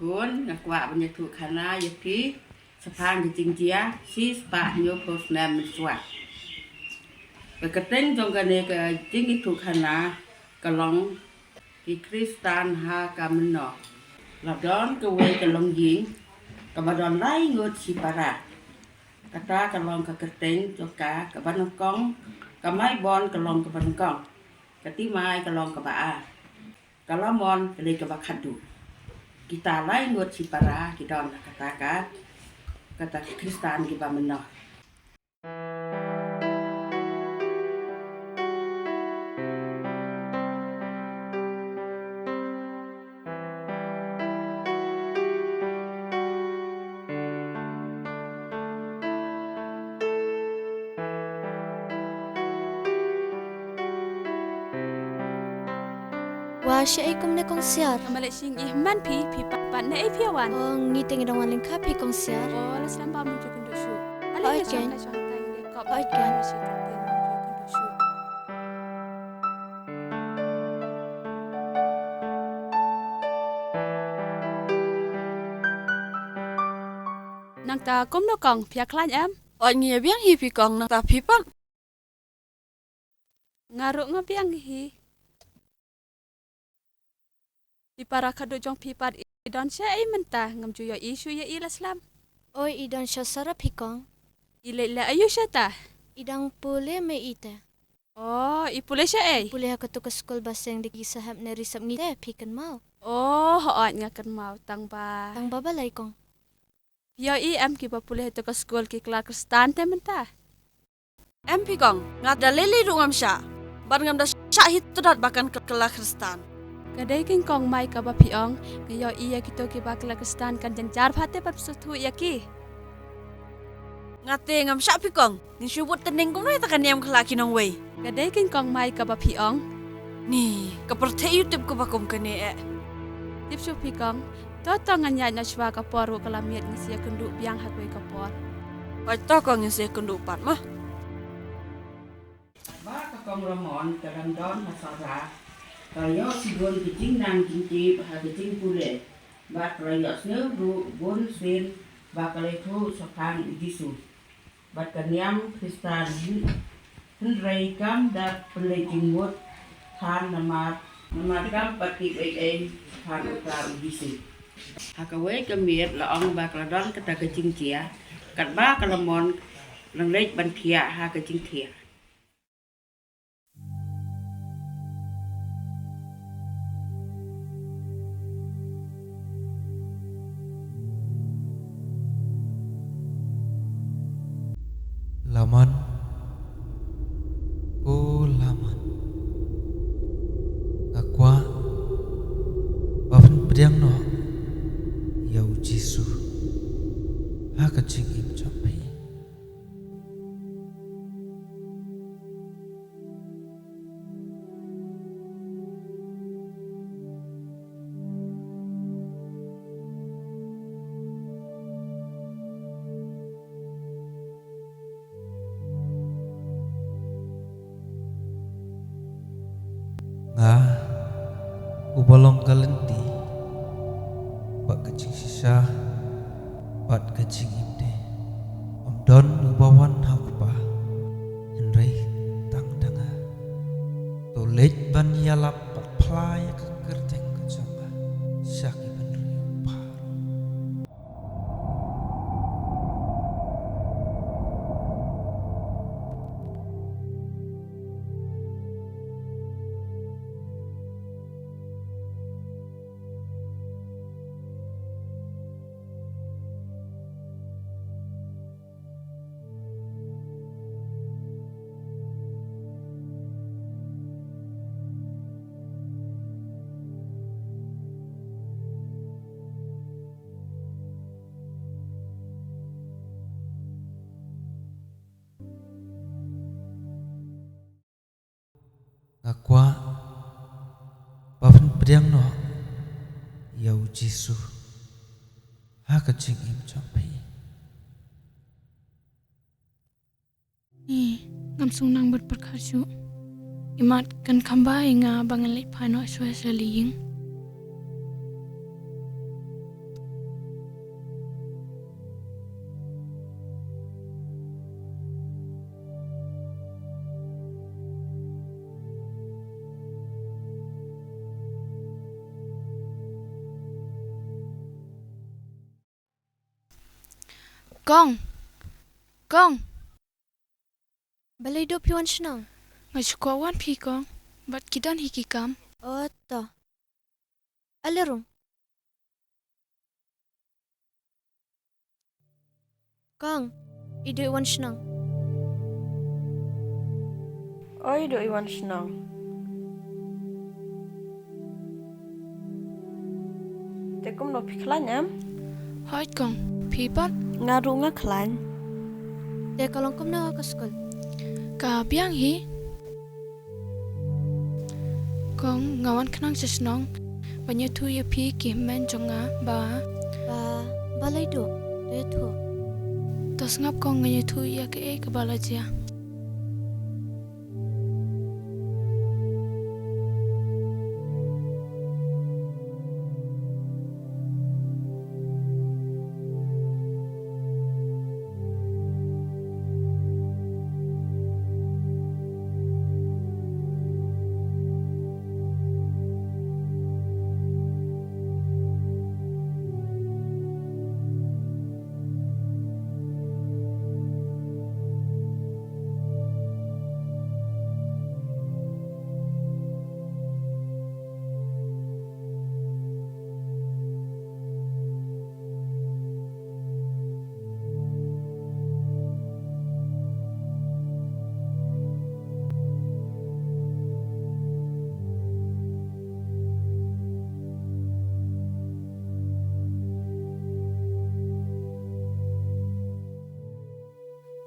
kun ngakwa banyak tu kana yaki sepang jing dia si spa nyo pos nam swa keteng jong kane ke jing itu kana kalong ki Kristan ha kamno ladon ke we kalong jing kabadon lai ngot si para kata kalong ke keteng joka kabanokong kamai bon kalong kabanokong katimai kalong kabaa kalamon kali kabakadu kita lain buat si para kita kata Kristen kita menah. Wah, siya ikum na kong siyar. Malaysia sing ihman pi pat na piawan. Oh, ngiting idong waling ka pi kong siyar. Oh, las lamba mo jukun dosu. Oi, Ala Ken. ya sa tang de kop. Oi, Ken. Masih kete mo jukun dosu. Nang ta kom no kong pia klan em. Oi ngia biang hi pi kong na ta pi pat. Ngaruk ngabiang hi. Di para kado jong pipat idon siya ay mentah ngam juyo isu ya ilas lam. Oi, idong siya sarap hikong. Ile ayu siya ta. Idang pule may ite. Oh, ipule siya ay. Pule ako to ka school baseng di kisahap na risap ngite, pikan mau. Oh, hoot nga kan mau tang ba. Tang babalay kong. Yo em ki ba pule to ka school ki Clark Stan te mentah. Em pi kong ngat da lele ru ngam sya. Ban ngam da sya hit tudot bakan ke Kristan. Kadai king kong mai ka ba piong, ngayo iya kito ki ba Clark Stan kan janjar phate pat sutu ya ki. Ngate ngam sya pi kong. Ni syubut tening kong na takan yam khala kinong wei. Kadai king kong mai ka ba piong, Ni kaperte YouTube ko bakom kene e. tip su pi kong, to nganya na shwa ka poru kala miet ngisia kendu biang hakwe ka por. Oi to kong ngese kendupat mah. Ba ka kong ramon karam don masara kayo si gon kijing nang kinti ha kijing pule ba kayo sne ru bon sen ba kale thu sapang disu ba kanyam Kristan Henry kam da peleking wot than namat kam pati ai than utar disu hakawe kamiet la ong ba kladon kata kijing tia kat ba kalamon lang lek ban thia ha kijing thia Laman, oh laman, ngakwa, bafan pedang no, yau jisu, haka cingim campai. Nga ubalong kalenti bak kecing sisa bat kecing inde don ubawan hakpa henry tang danga to lej ban yalap pat playa ke kerteng kecamba syaki benri paro ngakwa bafan pedang no yau jisu haka cingim campai. Ni ngamsung nang berperkasyu. Imat kan kambai nga bangan lek pano suai seliying. Kong. Kong. Balay do piwan senang. Ngai suka wan pi kong. Bat kidan hiki kam. Oh, to. Alerong. Kang, ido iwan senang. Oi do iwan senang. Tekum no piklan am. Hoi kong. Pi bat. Ngaru ngaklan. Te kalong kum na ka school. Ka biang hi. Kong ngawan kenang sesnong. Banyak tu ya pi ki men jonga ba. Balay do. Te tu. Tas ngap kong ngaya tu ya ke bala jia.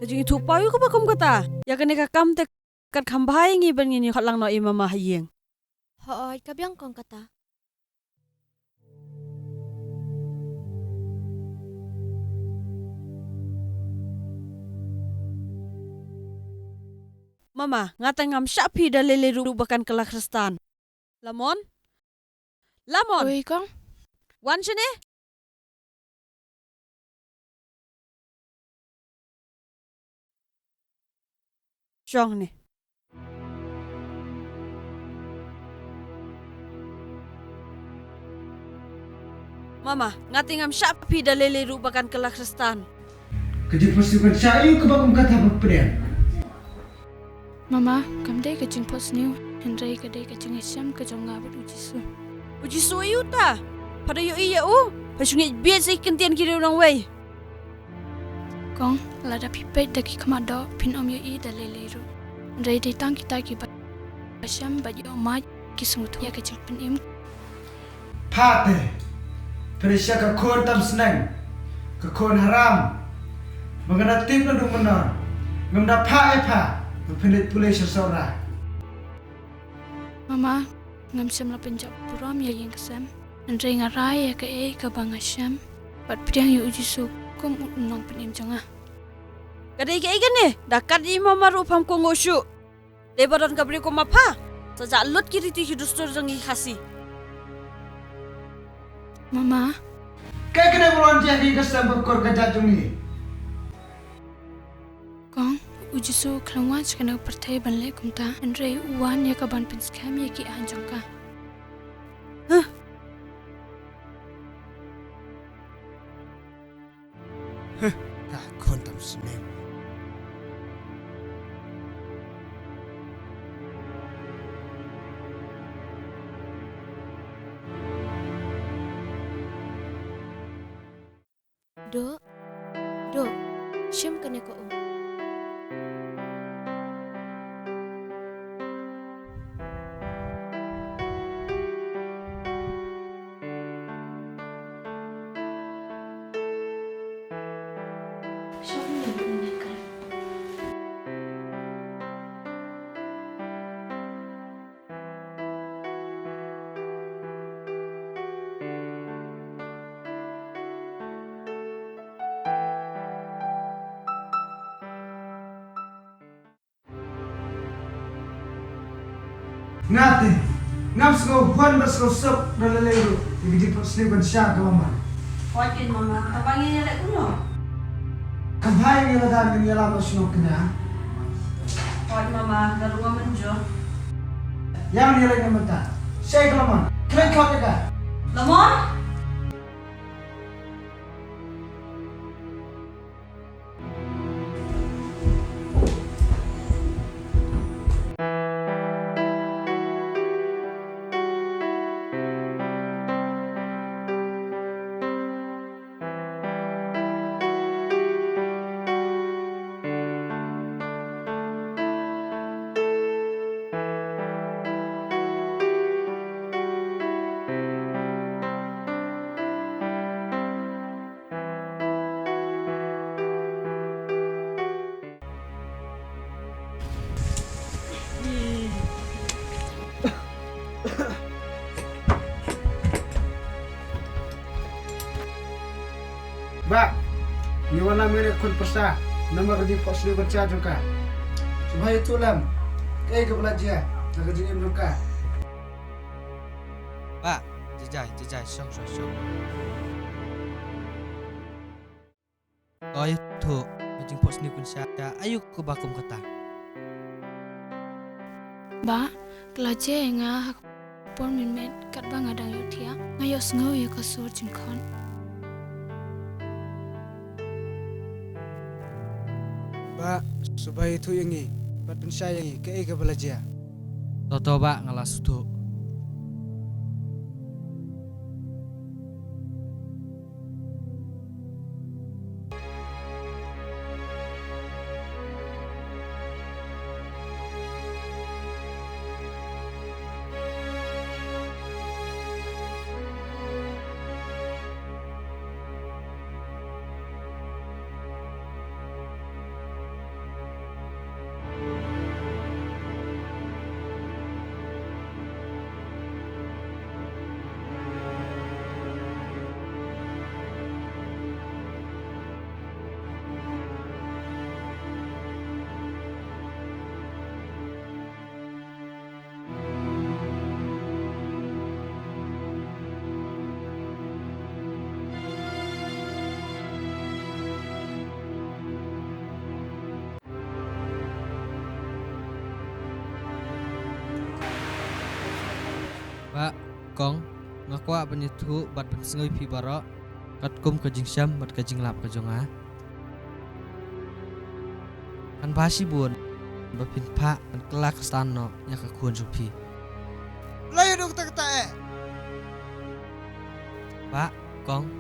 Kajing itu payu ka bakum kata. Ya kene ka kam te kat khambai ngi ban ngi khatlang no imama hayeng. Hoi, kabiang kong kata. Mama, ngata ngam syapi dalele rubakan kala Kristan. Lamon? Lamon, Oi kong. wan sini? Syong ni. Mama, ngati ngam syapi dalele rubakan kala Kristan. Kejip pasukan sayu ke bakum kata berperian. Mama, kam dai ka jing pos new. Hendrai ka dai ka jing Isyam ka jonga bat uji su. Uji suayu ta. Pada yo iya u. Pasungi biasa kentian kiri orang way. Kong, lada pipet daki kamado pin om yo I dalele ru. Hendrai dai tang kita ki ba Isyam ba yo ma ki sungut ya ka jing pin im. Pate. Perisya ke kon tam seneng. Ke kon haram. Mengenai tim lu benar. Ngemda pa. Penit pulai seseorang. Mama, ngam Isyam la penjab puram ya yang kesam. Hendrai ngarai ya ka ka bang Isyam. Bat priang yo uji su kum nong pin im jonga. Kadai ke ikan ni. Dakat di mama rupam ko ngosyu. Lebaran kabri ko mapa. Sejak lut kiri ti hidustur jangi khasi. Mama, Kaya kena buruan jadi kesam berkor kejajung ni. Kong, uji su kelangwan sekena pertai banle kumta. Hendrai uwan ya ka ban pin skam ya ki anjong ka. Kah kon tam seneng. Do. Syam kene ko um. Ngate. Ngam sego huan bersego sop daleleru. Kejip pasukan syak ke mama. Wakin mama. Kapangi ni lek kuno. Kampai ni ladan ni lama sunok kena. Wak mama. Garunga menjo. Yang ni lagi mata. Saya kelaman. Kalian kau jaga. Lamon? Ngewana mere kun persa. Nama kerja posli kerja juga. Supaya tulam. Ke belajar. Nak kerja im juga. Ba, jajai, song. Koi tu, kajing pos ni kun saya. Ayu ku bakum kata. Ba, kelaje nga pon min met kat bang adang yutia. Ngayo sngo yu kasur jingkon. Ba, supaya itu yangi. Bat pensaya yangi. Ke belajar. Toto ba ngalas tu. Ba, kong ngakwa penyetu bat pensengoi pi barok kat kum kajing syam bat kajing lap kajonga. Kan basi bun bapin pa kan kelak stano ya kakun supi. Layu duk tak. Ba, kong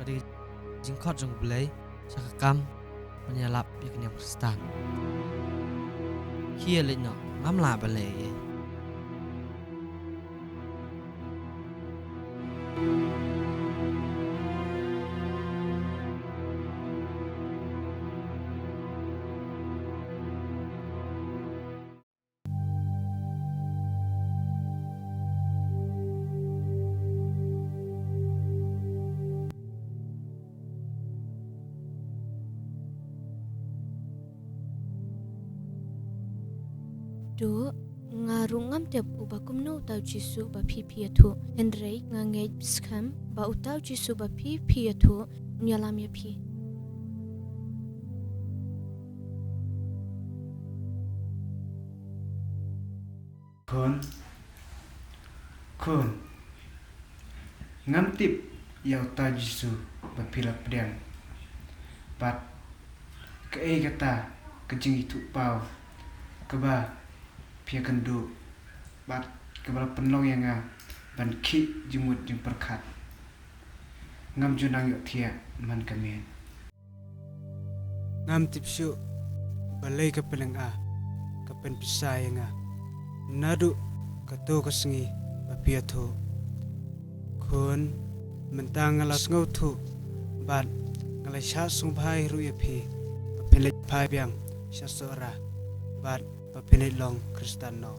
kadi jingkot jong belai sakakam menyalap ya kenyam kristan. Kia lenyok mamla balai. Do ngarungam tiap ubakum no utau jisu ba pipi atu Hendrei ngangai skam ba utau jisu ba pipi atu nyalam ya pi. Kun. Ngam tip yau ta jisu bapila pedang. Bat ke kata kejing itu pau. Keba pia kendu bat kebal penlong yang ban ki jemut jeng perkat ngam junang yuk tia man kamen ngam tipsu balai ke peneng ke pen pisai yang nadu katu kesengi bapia tu kun mentang ngalas ngau tu bat ngalai sya sung bhai ru ya pi penlek pai biang sya sora bat papinet long kristano.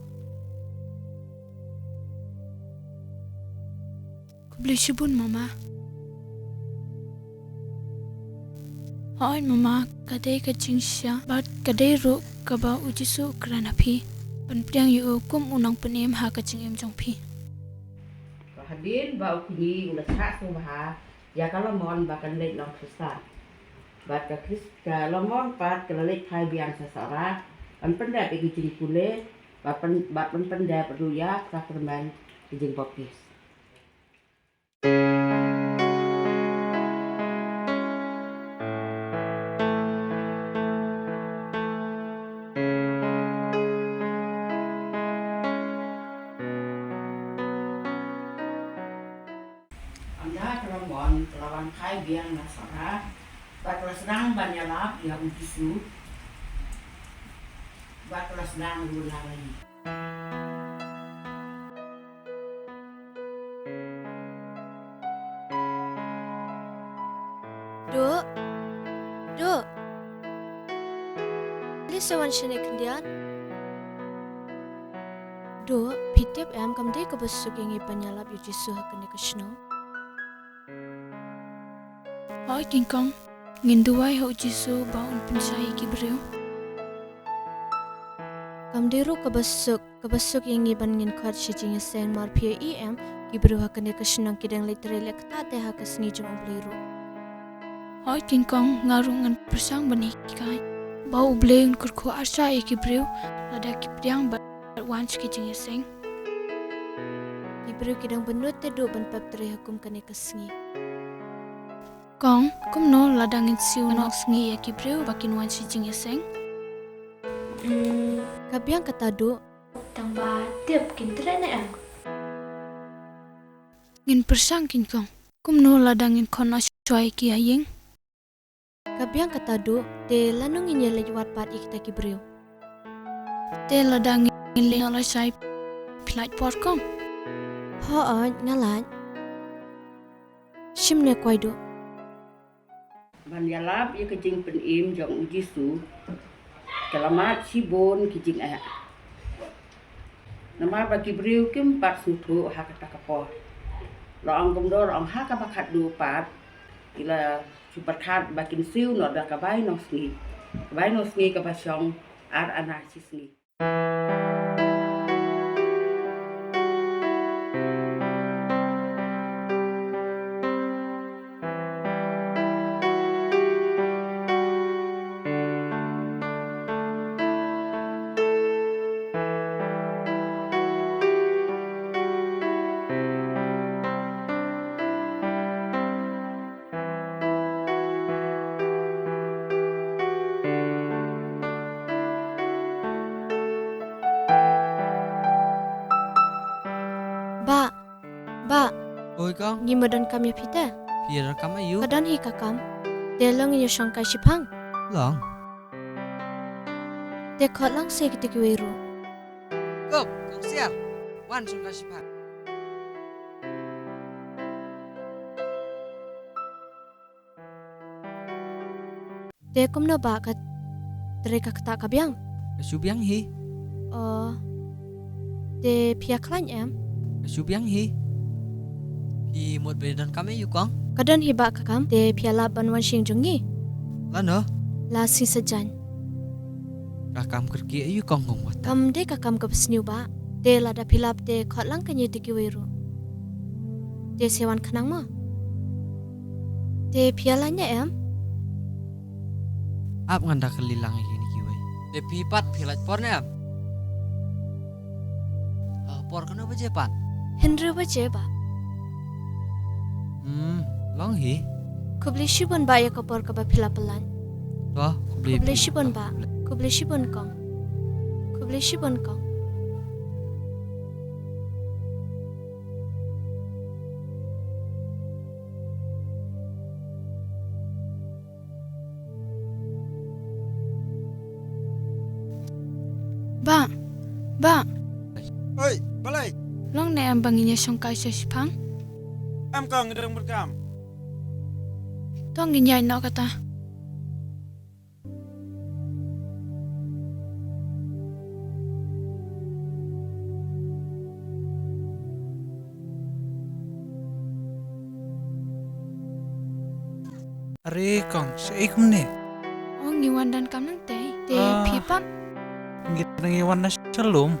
Kubli shibun mama. Hoy mama, kadai kacing sya, bat kadai ru kaba ujisu kerana pi. Penpriang yu kum unang penem ha kacing em jong pi. Hadin ba ukini ulah cak tu bah. Ya kalau mon bakan lek long kristan. Bat ka kalau mon pat kalau lek hai biang sasara. An pendap ikijing kule, bat pendap ruya sakramen ikijing baptis. Anda teromon lawan kai biang nasara, bat senang banyalap yang jisu. Bakal sedang guna lagi. Do. Lisawan shane kendian. Do, pitip am kamde kabasuk yang ipanyalap yu jisu hakane kasno. Oi King Kong, ngin duai hau Jisu ba un pinsai Gibril. Kam deru kabasuk yang ngiban ngin khat shijing sen mar pia em Gibril hakane kasinang kidang litere lekta te hakasni jong obliru. Oi King Kong ngarungan persang bani kai. Bau bleun kurku asa Gibril lada kipriang ba wan skijing seng. Gibril kidang benut te do ban pap tere hakum kane kasngi. Kong, kum no ladangin siu nok sngi Gibril bakin wan skijing seng. Kabiang kata do Tang ba tiap kin trene am. Ngin persang King Kong. Kum no ladangin kono syai ki aying. kabiang kata do te lanung inya lejwat pat ikta Gibril. Te ladangin le no syai pilai por Kong. Ho ngalan. Shimne kwai do. Ban yalap ya kejing pen im jong Jisu. Kelamat sibon kijing a. Nama ba Gibril kim pat sutu hakata kapo. Lo ang gomdor ang haka bakat du pat. Ila super khat bakin siu no da kabai no sngi. Kabai no sngi ka basyong ar anarchis sngi. Ba, Oi kong, ngimadan kam ya pita. pira kam ayu. Kadan hi kakam. Te lang inya shangkai shipang. Long. Te khot lang se kitik weru. Kop, kong siar. Wan sung kasih pak. Te kum no ba kat tere kakta kabiang. Subyang hi. Te pia klan em. Subyang hi. Pi một bedan kam ayu kong. Kadan hi ba kakam. Te pia la ban wan shing jungi. Lano. La si sajan. Kakam kerki ayu kong kong wata. Kam de kakam kapsniu ba. Te la da pilap te khot lang kanyi tiki weru. Te sewan kanang mo. Te pia lanya em. Ap nganda kelilang ini kiwe. De pipat pilat porne am. Por kena baje pan. Henry baje ba. Long hi. Kubli shibon ba ya kapor kaba pilapelan. Toh, Kubli shibon ba. Kubli shibon kong. Kubli shibon kong. Ba, Oi, balai. long ne am banginya songkai sespang. Am kong ngedeng berkam. Tong ginyai no kata. Are kong, seikum ne. Oh ngiwan dan kam nang te. Te Ah. pipap. Ngit nangiwan na shalom.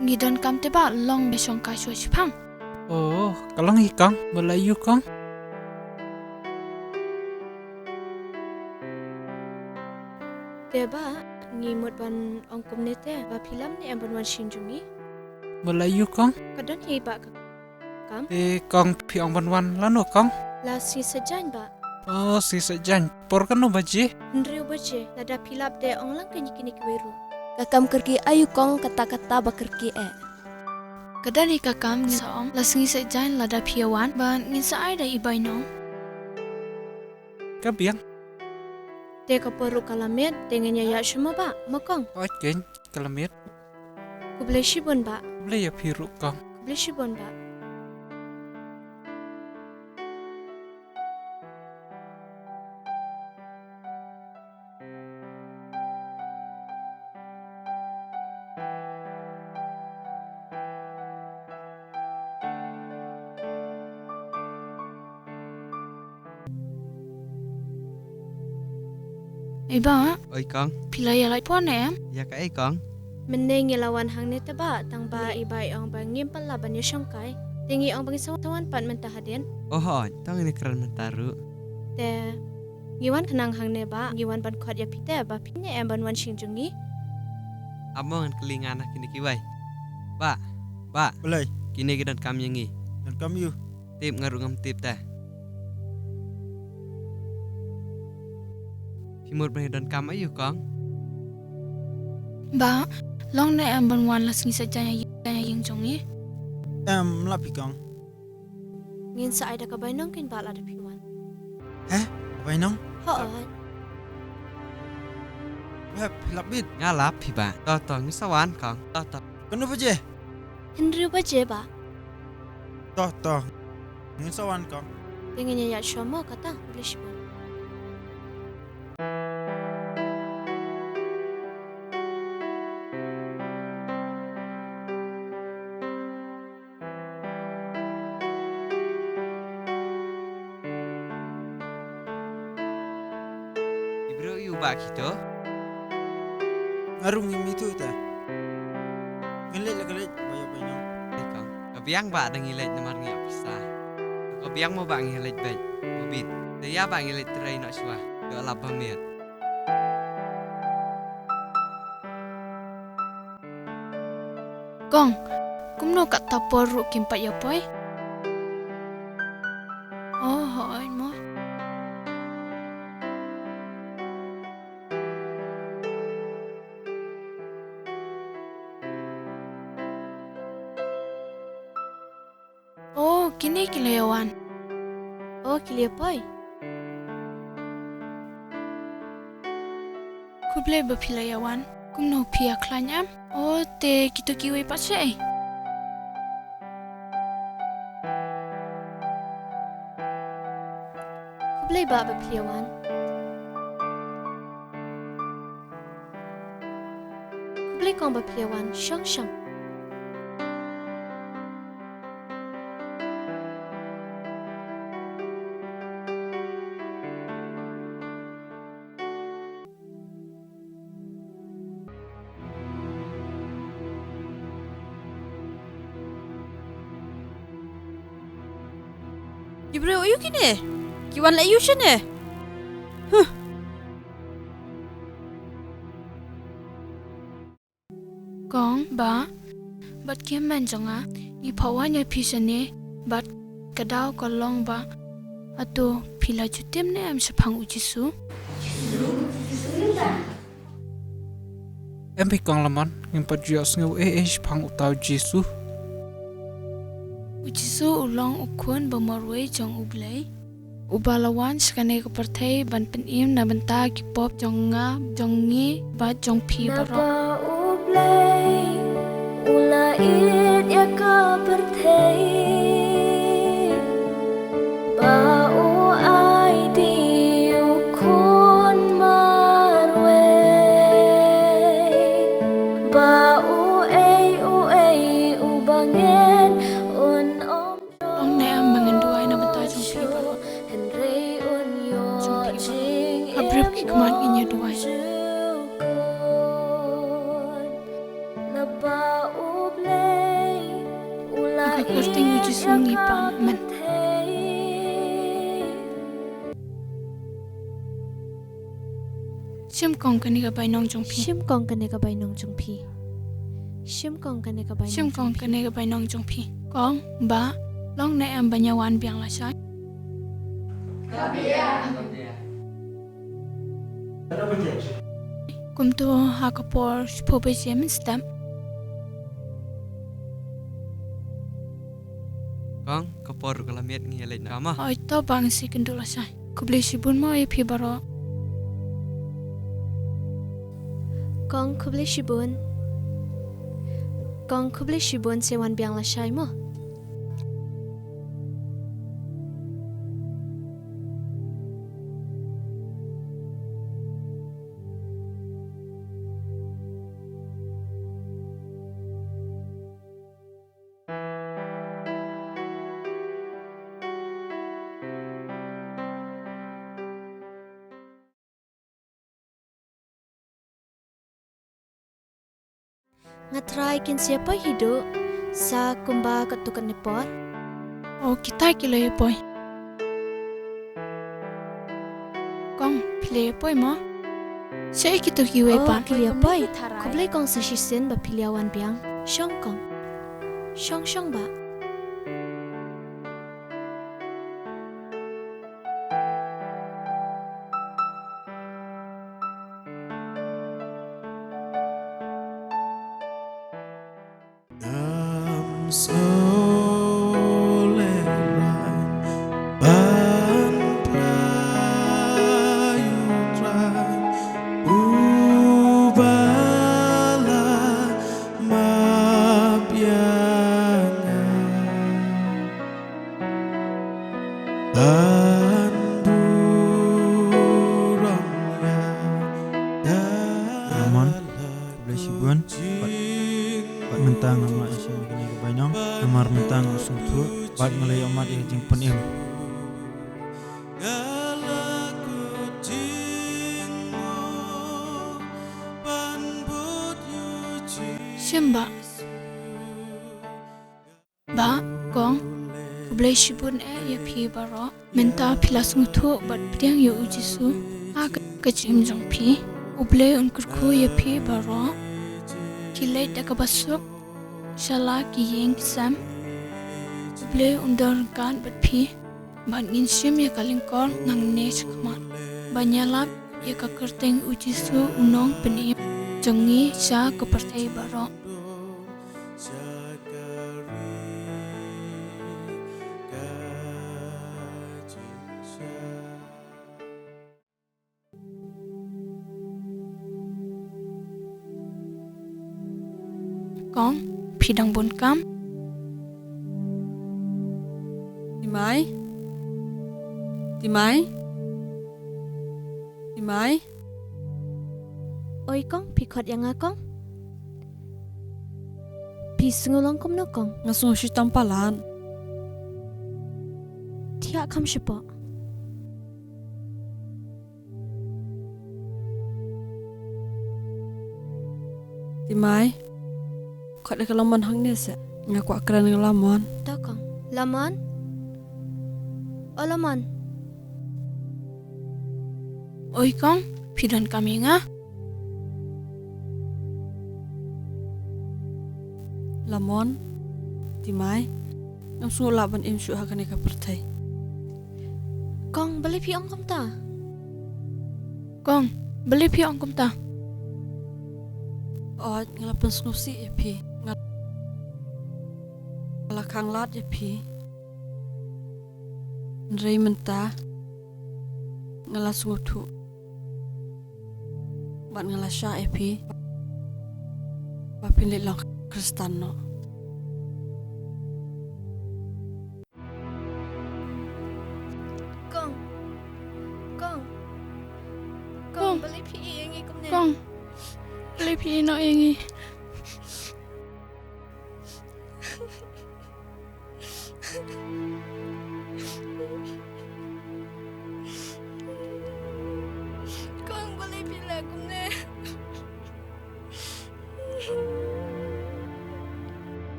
Ngidan kam te ba long be songkai sespang. Oh, kalong ikong, balayu kong. Te ba ngimut ban ongkum ne te ba pilam ne ban wan shing jungi. Balayu kong. Kadan hi ba kakam. Te kong piong banwan lano kong. La si sajan ba. Oh, si sajan. Por kano baje. Henry baje la da pilap te ong lang kanyi kini weru. Kakam kerki ayu kong kata-kata bakerki Kadari kakam ngin saong las ngi se jan lada piawan ban ngin sa ai da ibai no. Kabiang. Te kaporu kalamet te ngenya ya shuma ba makong. Oi ken, kalamit. Kubli shibon ba. Bale ya piru kong. Kubli shibon ba. Iba, Oi kong, pilai alai pon em. ya ka kong. Menengi lawan hang neta ba tang ba ibai ong ba ngimpal laban yo syangkai. Tingi ong bang sawan pan mentahadian. Oh hon, tong ini keren mentaru. Te ngiwan kenang hang ne ba ngiwan ban khot ya pite ba pinye em ban wan singjungi. Among kelingan anak kini kiwai. Ba, Boleh. kini gidan kam yangi. Dan kamu Tip ngarungam tip teh. Himut dan kam ayu kong. Ba, long na em ban wan las ngi saja yang jongi. em lapi kong. Ngin sa aida ka bainong kin bala da piwan. Apa inong? Hoot. Lapit. Ngalap hiba. Toto ngisawan kong. Toto. Kenapa je? Henry ba je ba? Toh. Ngin sawan kong. Tingin niya ya shomo kata blish ba. Ibro yu ba kito. Ngarung ini tu ta. Ngelit bayo inong. Kong. Kabiang ba ada ngilit namar ngi apisa. Kabiang mo ba ngilit ba? Mobit. Daya ba ngilit tray nak swa. Do alap pamit. Kong, kumno kat tapor ru kimpat ya poi. Oh, hoi mo. Oh, kini kilayawan. Oh kilia poi. Kublai ba pilayawan. Kumno pia klanyam. Oh, te kita kiwi pace. Kublai ba ba pliawan. Kublai kong ba pliawan syang. Ibro ayu kini. Kiwan la ayu sini. Kong, ba. Bat kiaman jonga. Ni pawan ya pisane. Bat kadau kolong ba. Ato pila jutim ne am sepang ujisu. Em kong lamon ngimpat jios ngau pang utau Jesu. Ujisu ulong ukun bamarwe jong ublay. Ubalawan sekane kepertai ban penim na benta kipop jonga jongi ba jong pi barok. Ulait ya ka perthei bau ai di ukun marwe bau ei ubangen on om Long ne am bangen duai na benta jong pi barok. henrei on yo Jong pi jing barok. Abrip kikman inya duai. Aku kerting ujisu ngipan men. Sim kong kani ka bainong jong pi. Shim kong kane ka bainong jung pi. Shim kong kane ka bainong. Sim kong kani ka bainong jong pi. Kong ba long ne am banyawan biang la sai. Kenapa je? Kum tu ha kapor pobe jem stam. Kong, kapor kalamiat ngilit na kama. Oi to bang si kendula sai. Ku beli sibun mo e pi barok. Kong kublai shibun. Kong kublai shibun sewan biang la shai mo. ngatrai kin siapa hidup sa kumba ketukan nepor. Oh kita kilo ya boy. Kong play boy mo. Saya kita kiwe Oh, pan. kilia boy. Kublai kong sa shisen ba piliawan biang. Shong kong. Shong ba. Ramon, kublai sibuan, bat mentang nama asyik kini kebanyong, namar mentang langsung tu, bat ngelai omat yang jeng penim. Siapa? Ba, kong, kublai sibun ya pi baro, menta pilas ngutu bat priang ya ujisu, kecim jong pi, kublai unkurku ya pi baro, kilai dak basuk, shala ki yeng sam, kublai undar kan bat pi, bat ngin sim ya kalingkor nang nes kamat, banyalap ya kakerteng ujisu unong penim, jongi sya kepertai baro. Kong, pidang bon kam. Timai? Oi kong, pikot yang akong. Pisungulong kum no kong. Ngasung si tampalan. Tiak kam siapa? Timai? Kau ada kelaman hang ni se? Ngaku akran dengan lamon. Tak kong. Lamon? Oh lamon. Oi kong, pidan kami nga. Lamon, Timai, ngasung laban imsu hakan eka pertai. Kong, beli piong kum ta? Kong, beli pi ongkum ta. Oh, ngelapan snusi ya pi. Ngalakang lat ya pi. Nrei mentah. Ngalas ngutu. Bat ngalasya ya pi. Bapin lilang Kristan no. Kong, beli pi yang ikum ne. Kong, beli pi no yengi. Kong, beli pi lakum ne.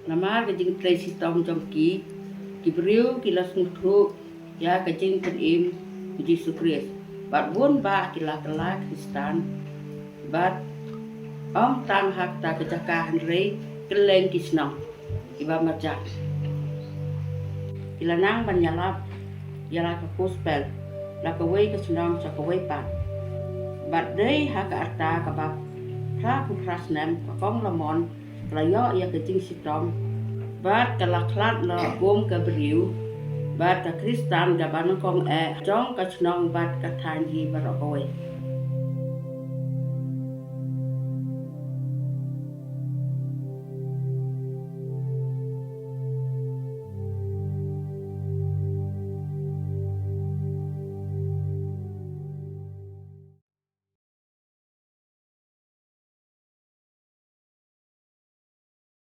Nama kajing Tracy Tom Jongki, kibriu kilas ngutu, ya kajing penim Yesus Kristus. Bat bun ba kila Kristen, bat om tang hak ta kejakahan rei keleng kisnong, iba macam. Kila nang banyalap, yala ke gospel, la kawai kisnong sa kawai pan. Bat rei hak arta kabab, pra putrasnem kakong lamon. Layo ia kecing sitom, bat kalaklat la gom kabriu, bat Kristan gabanong kong jong kacnong bat katanji barokowe.